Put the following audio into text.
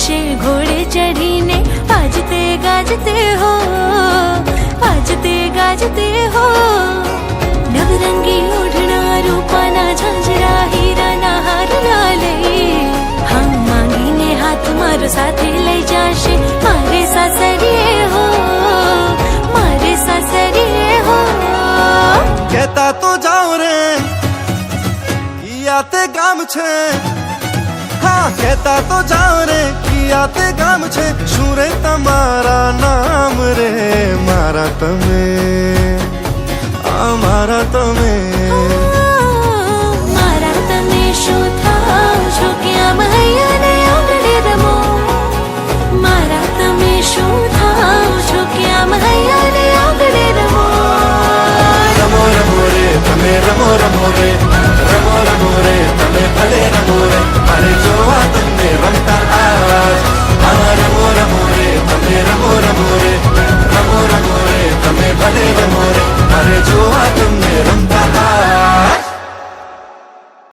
लावशे घोड़े चढ़ीने वाजते गाजते हो, वाजते गाजते हो। नवरंगी ओढ़ना रूपाना झांझरा हीराना हार लाले, हम मांगीने हाथ मारो साथे लई जाशे मारे सासरिये हो, मारे सासरिये हो। कहता तो जाओ रे याते गाम छे, हाँ कहता तो जाओ रे याते गाम छे। શું રે તમારા નામ રે, મારા તમે, આ મારા તમે।